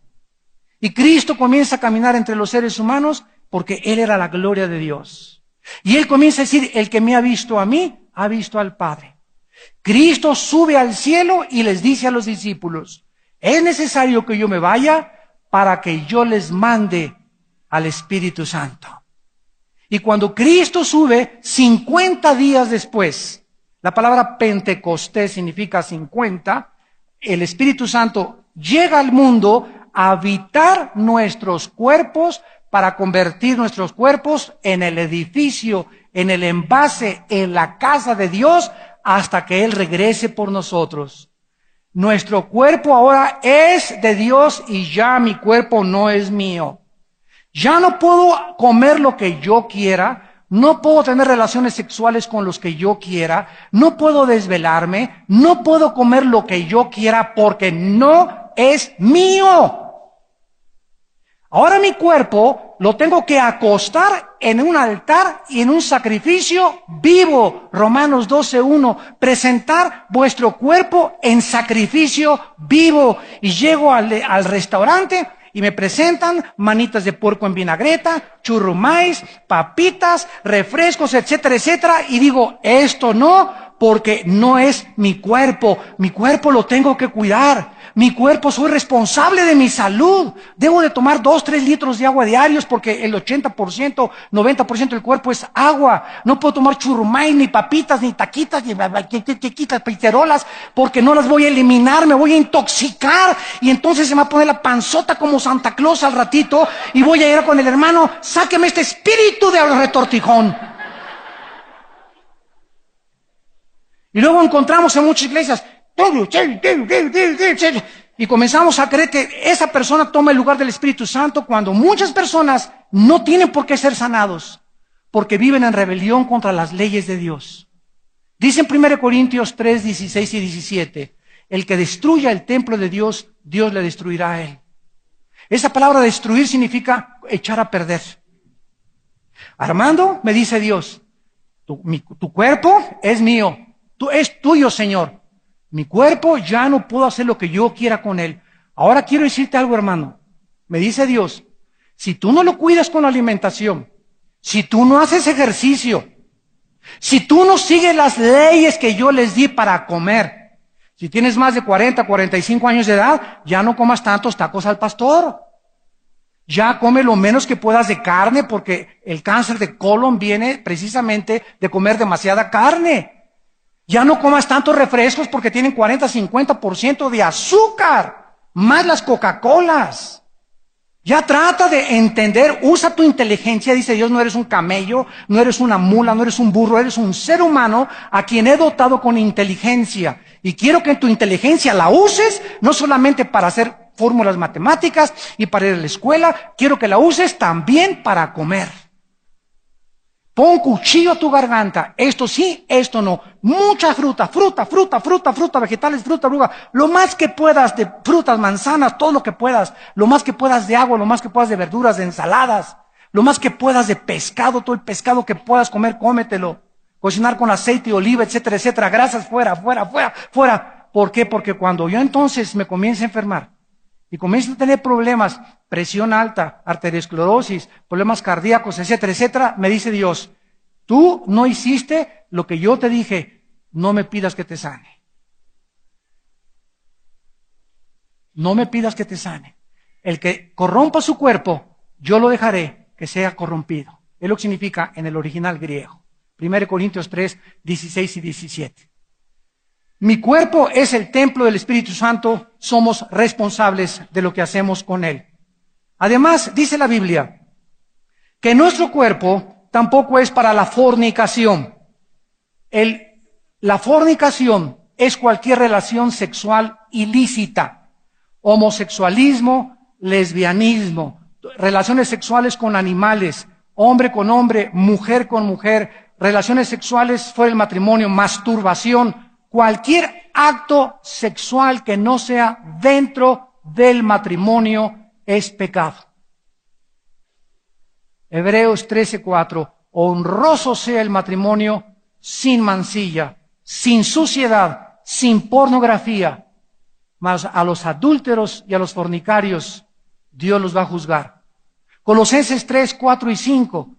Y Cristo comienza a caminar entre los seres humanos porque Él era la gloria de Dios. Y Él comienza a decir, el que me ha visto a mí, ha visto al Padre. Cristo sube al cielo y les dice a los discípulos, es necesario que yo me vaya para que yo les mande al Espíritu Santo. Y cuando Cristo sube, 50 días después, la palabra Pentecostés significa 50, el Espíritu Santo llega al mundo a habitar nuestros cuerpos para convertir nuestros cuerpos en el edificio, en el envase, en la casa de Dios, hasta que Él regrese por nosotros. Nuestro cuerpo ahora es de Dios y ya mi cuerpo no es mío. Ya no puedo comer lo que yo quiera, no puedo tener relaciones sexuales con los que yo quiera, no puedo desvelarme, no puedo comer lo que yo quiera porque no es mío. Ahora mi cuerpo lo tengo que acostar en un altar y en un sacrificio vivo. Romanos 12:1. Presentar vuestro cuerpo en sacrificio vivo. Y llego al restaurante y me presentan manitas de puerco en vinagreta, churrumais, papitas, refrescos, etcétera, etcétera. Y digo, esto no, porque no es mi cuerpo. Mi cuerpo lo tengo que cuidar. Mi cuerpo, soy responsable de mi salud. Debo de tomar 2-3 litros de agua diarios porque el 80%, 90% del cuerpo es agua. No puedo tomar churrumais, ni papitas, ni taquitas, ni pizzerolas, porque no las voy a eliminar, me voy a intoxicar. Y entonces se me va a poner la panzota como Santa Claus al ratito y voy a ir con el hermano, sáqueme este espíritu de retortijón. Y luego encontramos en muchas iglesias, y comenzamos a creer que esa persona toma el lugar del Espíritu Santo cuando muchas personas no tienen por qué ser sanados, porque viven en rebelión contra las leyes de Dios. Dice en 1 Corintios 3, 16 y 17, el que destruya el templo de Dios, Dios le destruirá a él. Esa palabra destruir significa echar a perder. Armando, me dice Dios, tu cuerpo es mío, es tuyo, Señor. Mi cuerpo ya no puedo hacer lo que yo quiera con él. Ahora quiero decirte algo, hermano. Me dice Dios, si tú no lo cuidas con la alimentación, si tú no haces ejercicio, si tú no sigues las leyes que yo les di para comer, si tienes más de 40, 45 años de edad, ya no comas tantos tacos al pastor. Ya come lo menos que puedas de carne, porque el cáncer de colon viene precisamente de comer demasiada carne. Ya no comas tantos refrescos porque tienen 40-50% de azúcar, más las Coca-Colas. Ya trata de entender, usa tu inteligencia, dice Dios, no eres un camello, no eres una mula, no eres un burro, eres un ser humano a quien he dotado con inteligencia. Y quiero que tu inteligencia la uses, no solamente para hacer fórmulas matemáticas y para ir a la escuela, quiero que la uses también para comer. Pon cuchillo a tu garganta, esto sí, esto no. Mucha fruta, vegetales, fruta, lo más que puedas de frutas, manzanas, todo lo que puedas. Lo más que puedas de agua, lo más que puedas de verduras, de ensaladas. Lo más que puedas de pescado, todo el pescado que puedas comer, cómetelo. Cocinar con aceite de oliva, etcétera, etcétera. Grasas fuera. ¿Por qué? Porque cuando yo entonces me comienzo a enfermar y comienzo a tener problemas, presión alta, arteriosclerosis, problemas cardíacos, etcétera, etcétera, me dice Dios, tú no hiciste lo que yo te dije, no me pidas que te sane. No me pidas que te sane. El que corrompa su cuerpo, yo lo dejaré que sea corrompido. Es lo que significa en el original griego. 1 Corintios 3, 16 y 17. Mi cuerpo es el templo del Espíritu Santo, somos responsables de lo que hacemos con él. Además, dice la Biblia, que nuestro cuerpo tampoco es para la fornicación. La fornicación es cualquier relación sexual ilícita, homosexualismo, lesbianismo, relaciones sexuales con animales, hombre con hombre, mujer con mujer, relaciones sexuales fuera del matrimonio, masturbación, cualquier acto sexual que no sea dentro del matrimonio es pecado. Hebreos 13:4, honroso sea el matrimonio sin mancilla, sin suciedad, sin pornografía, mas a los adúlteros y a los fornicarios Dios los va a juzgar. Colosenses 3:4 y 5,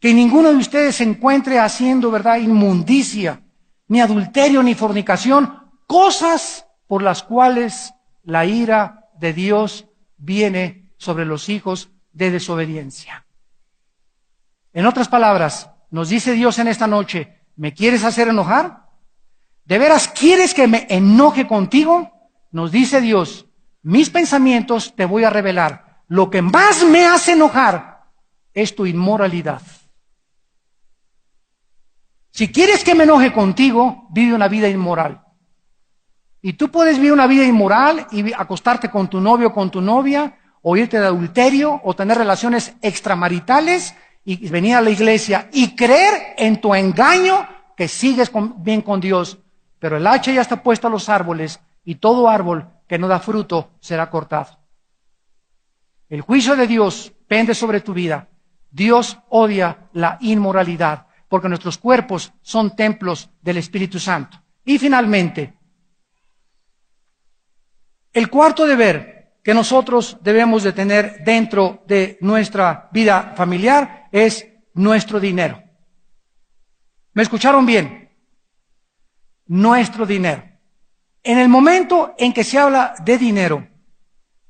que ninguno de ustedes se encuentre haciendo, ¿verdad?, inmundicia, ni adulterio, ni fornicación, cosas por las cuales la ira de Dios viene sobre los hijos de desobediencia. En otras palabras, nos dice Dios en esta noche, ¿me quieres hacer enojar? ¿De veras quieres que me enoje contigo? Nos dice Dios, mis pensamientos te voy a revelar. Lo que más me hace enojar es tu inmoralidad. Si quieres que me enoje contigo, vive una vida inmoral. Y tú puedes vivir una vida inmoral y acostarte con tu novio o con tu novia, o irte de adulterio, o tener relaciones extramaritales, y venir a la iglesia y creer en tu engaño que sigues bien con Dios. Pero el hacha ya está puesta a los árboles, y todo árbol que no da fruto será cortado. El juicio de Dios pende sobre tu vida. Dios odia la inmoralidad, porque nuestros cuerpos son templos del Espíritu Santo. Y finalmente, el cuarto deber que nosotros debemos de tener dentro de nuestra vida familiar es nuestro dinero. ¿Me escucharon bien? Nuestro dinero. En el momento en que se habla de dinero,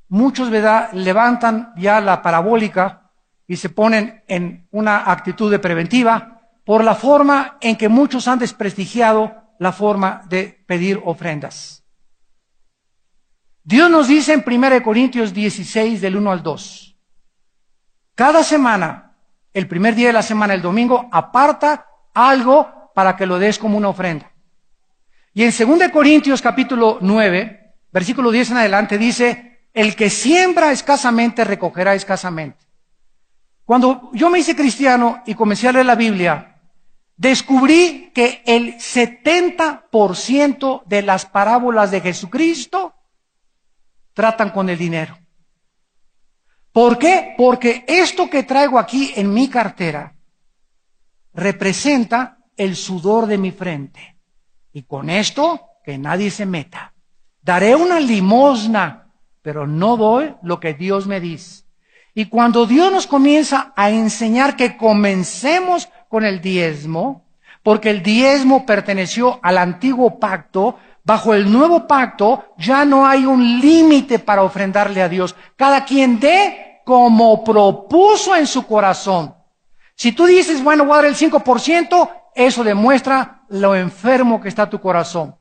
muchos, ¿verdad?, levantan ya la parabólica y se ponen en una actitud de preventiva por la forma en que muchos han desprestigiado la forma de pedir ofrendas. Dios nos dice en 1 Corintios 16, del 1 al 2, cada semana, el primer día de la semana, el domingo, aparta algo para que lo des como una ofrenda. Y en 2 Corintios capítulo 9, versículo 10 en adelante, dice, el que siembra escasamente, recogerá escasamente. Cuando yo me hice cristiano y comencé a leer la Biblia, descubrí que el 70% de las parábolas de Jesucristo tratan con el dinero. ¿Por qué? Porque esto que traigo aquí en mi cartera representa el sudor de mi frente. Y con esto, que nadie se meta. Daré una limosna, pero no doy lo que Dios me dice. Y cuando Dios nos comienza a enseñar que comencemos con el diezmo, porque el diezmo perteneció al antiguo pacto, bajo el nuevo pacto ya no hay un límite para ofrendarle a Dios. Cada quien dé como propuso en su corazón. Si tú dices, bueno, voy a dar el 5%, eso demuestra lo enfermo que está tu corazón.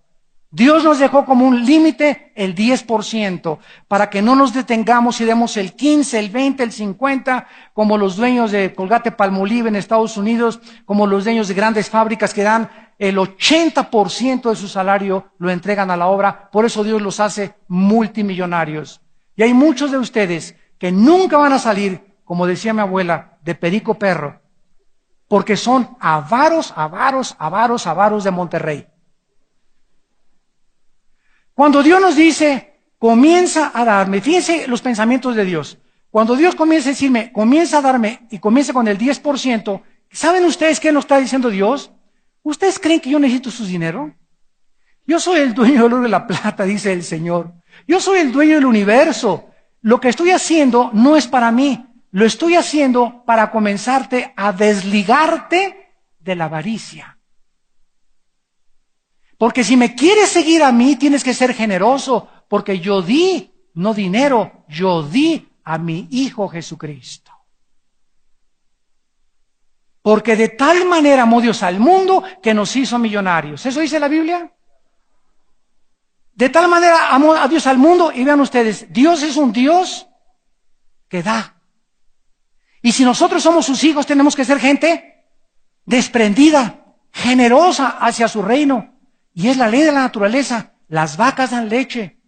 Dios nos dejó como un límite el 10%, para que no nos detengamos y demos el 15, el 20, el 50, como los dueños de Colgate-Palmolive en Estados Unidos, como los dueños de grandes fábricas que dan el 80% de su salario, lo entregan a la obra. Por eso Dios los hace multimillonarios. Y hay muchos de ustedes que nunca van a salir, como decía mi abuela, de perico perro, porque son avaros, avaros, avaros, avaros de Monterrey. Cuando Dios nos dice, comienza a darme, fíjense los pensamientos de Dios. Cuando Dios comienza a decirme, comienza a darme y comienza con el 10%, ¿saben ustedes qué nos está diciendo Dios? ¿Ustedes creen que yo necesito su dinero? Yo soy el dueño del oro y de la plata, dice el Señor. Yo soy el dueño del universo. Lo que estoy haciendo no es para mí. Lo estoy haciendo para comenzarte a desligarte de la avaricia. Porque si me quieres seguir a mí, tienes que ser generoso, porque yo di, no dinero, yo di a mi Hijo Jesucristo. Porque de tal manera amó Dios al mundo que nos hizo millonarios. ¿Eso dice la Biblia? De tal manera amó a Dios al mundo, y vean ustedes, Dios es un Dios que da. Y si nosotros somos sus hijos, tenemos que ser gente desprendida, generosa hacia su reino. Y es la ley de la naturaleza. Las vacas dan leche,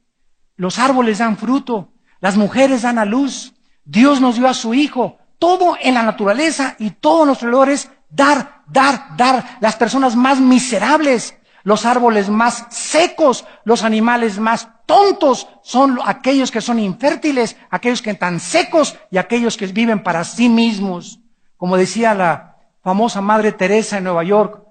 los árboles dan fruto, las mujeres dan a luz. Dios nos dio a su Hijo. Todo en la naturaleza y todo nuestro alrededor es dar, dar, dar. Las personas más miserables, los árboles más secos, los animales más tontos son aquellos que son infértiles, aquellos que están secos y aquellos que viven para sí mismos. Como decía la famosa Madre Teresa en Nueva York,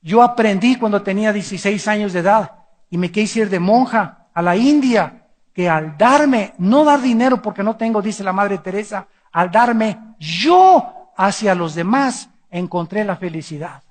yo aprendí cuando tenía 16 años de edad y me quise ir de monja a la India, que al darme, no dar dinero porque no tengo, dice la Madre Teresa, al darme yo hacia los demás, encontré la felicidad.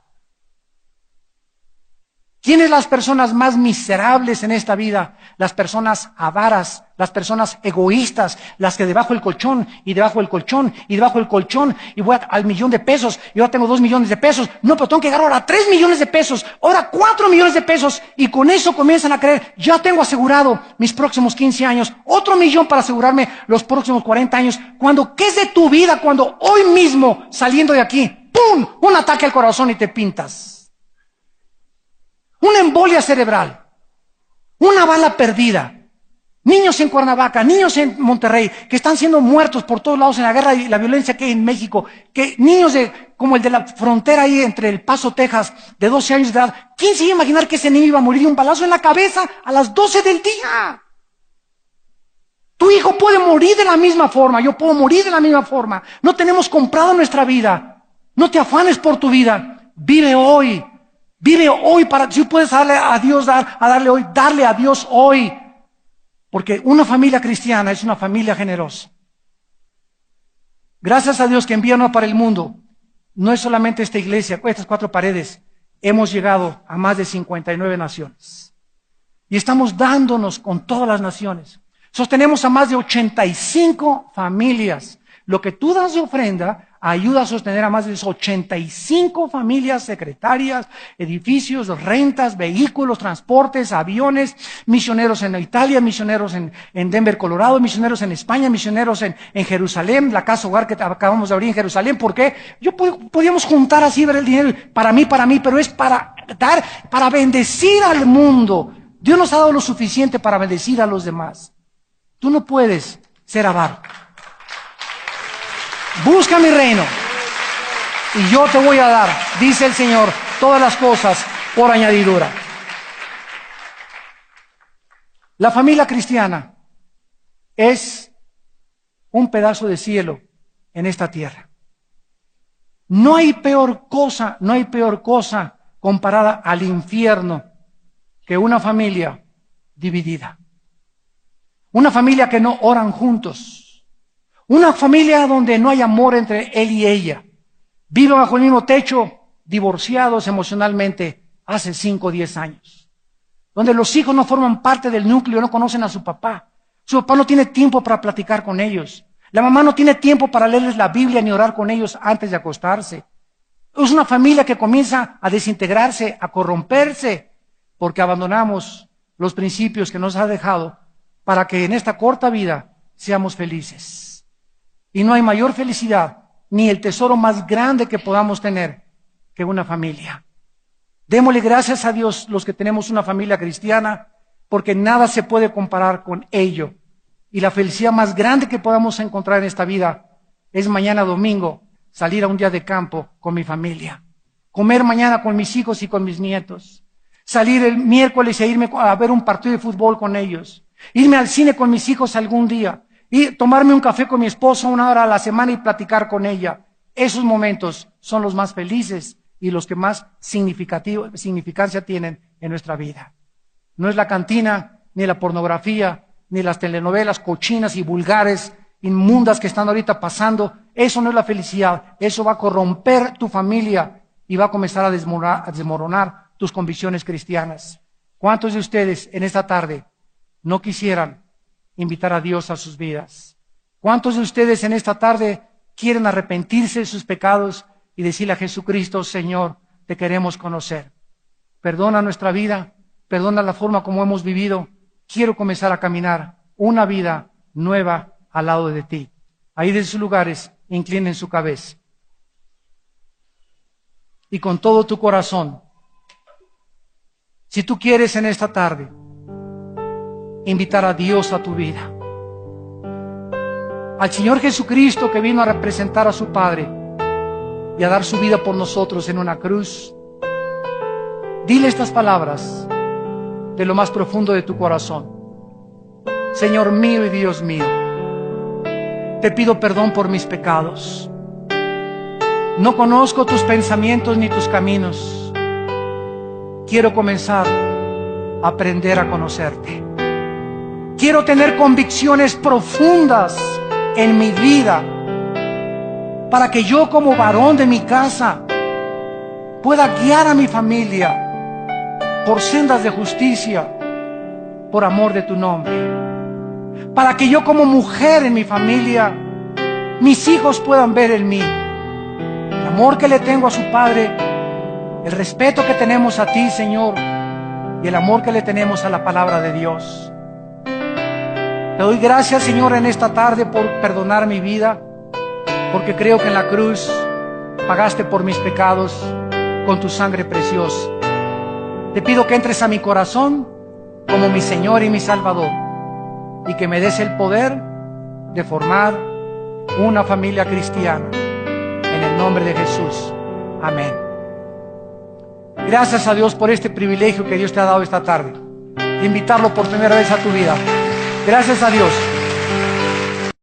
¿Quiénes las personas más miserables en esta vida? Las personas avaras, las personas egoístas, las que debajo del colchón, y debajo del colchón, y debajo del colchón, y voy al millón de pesos, y ahora tengo 2 millones de pesos, no, pero tengo que llegar ahora a 3 millones de pesos, ahora 4 millones de pesos, y con eso comienzan a creer, ya tengo asegurado mis próximos 15 años, otro millón para asegurarme los próximos 40 años, cuando, ¿qué es de tu vida cuando hoy mismo, saliendo de aquí, ¡pum!, un ataque al corazón y te pintas? Una embolia cerebral, una bala perdida, niños en Cuernavaca, niños en Monterrey, que están siendo muertos por todos lados en la guerra y la violencia que hay en México, que niños como el de la frontera ahí entre El Paso, Texas, de 12 años de edad, ¿quién se iba a imaginar que ese niño iba a morir de un balazo en la cabeza a las 12 del día? Tu hijo puede morir de la misma forma, yo puedo morir de la misma forma. No tenemos comprado nuestra vida. No te afanes por tu vida. Vive hoy. Vive hoy para, si puedes darle a Dios, darle a Dios hoy. Porque una familia cristiana es una familia generosa. Gracias a Dios que envíanos para el mundo. No es solamente esta iglesia, estas 4 paredes. Hemos llegado a más de 59 naciones. Y estamos dándonos con todas las naciones. Sostenemos a más de 85 familias. Lo que tú das de ofrenda ayuda a sostener a más de 85 familias, secretarias, edificios, rentas, vehículos, transportes, aviones, misioneros en Italia, misioneros en Denver, Colorado, misioneros en España, misioneros en Jerusalén, la casa hogar que acabamos de abrir en Jerusalén. ¿Por qué? Podíamos juntar así, ver el dinero, para mí, pero es para dar, para bendecir al mundo. Dios nos ha dado lo suficiente para bendecir a los demás. Tú no puedes ser avaro. Busca mi reino y yo te voy a dar, dice el Señor, todas las cosas por añadidura. La familia cristiana es un pedazo de cielo en esta tierra. No hay peor cosa comparada al infierno que una familia dividida. Una familia que no oran juntos. Una familia donde no hay amor entre él y ella. Viven bajo el mismo techo, divorciados emocionalmente hace 5 o 10 años. Donde los hijos no forman parte del núcleo, no conocen a su papá. Su papá no tiene tiempo para platicar con ellos. La mamá no tiene tiempo para leerles la Biblia ni orar con ellos antes de acostarse. Es una familia que comienza a desintegrarse, a corromperse, porque abandonamos los principios que nos ha dejado para que en esta corta vida seamos felices. Y no hay mayor felicidad, ni el tesoro más grande que podamos tener que una familia. Démosle gracias a Dios los que tenemos una familia cristiana, porque nada se puede comparar con ello. Y la felicidad más grande que podamos encontrar en esta vida es mañana domingo salir a un día de campo con mi familia. Comer mañana con mis hijos y con mis nietos. Salir el miércoles e irme a ver un partido de fútbol con ellos. Irme al cine con mis hijos algún día. Y tomarme un café con mi esposa 1 hora a la semana y platicar con ella. Esos momentos son los más felices y los que más significancia tienen en nuestra vida. No es la cantina, ni la pornografía, ni las telenovelas cochinas y vulgares, inmundas que están ahorita pasando. Eso no es la felicidad. Eso va a corromper tu familia y va a comenzar a desmoronar tus convicciones cristianas. ¿Cuántos de ustedes en esta tarde no quisieran invitar a Dios a sus vidas? ¿Cuántos de ustedes en esta tarde quieren arrepentirse de sus pecados y decirle a Jesucristo: Señor, te queremos conocer? Perdona nuestra vida, perdona la forma como hemos vivido, quiero comenzar a caminar una vida nueva al lado de ti. Ahí de sus lugares, inclinen su cabeza. Y con todo tu corazón, si tú quieres en esta tarde invitar a Dios a tu vida, al Señor Jesucristo que vino a representar a su Padre y a dar su vida por nosotros en una cruz, dile estas palabras de lo más profundo de tu corazón. Señor mío y Dios mío, te pido perdón por mis pecados. No conozco tus pensamientos ni tus caminos. Quiero comenzar a aprender a conocerte. Quiero tener convicciones profundas en mi vida para que yo como varón de mi casa pueda guiar a mi familia por sendas de justicia, por amor de tu nombre. Para que yo como mujer en mi familia, mis hijos puedan ver en mí el amor que le tengo a su Padre, el respeto que tenemos a ti, Señor, y el amor que le tenemos a la palabra de Dios. Te doy gracias, Señor, en esta tarde por perdonar mi vida, porque creo que en la cruz pagaste por mis pecados con tu sangre preciosa. Te pido que entres a mi corazón como mi Señor y mi Salvador, y que me des el poder de formar una familia cristiana. En el nombre de Jesús. Amén. Gracias a Dios por este privilegio que Dios te ha dado esta tarde, de invitarlo por primera vez a tu vida. Gracias a Dios.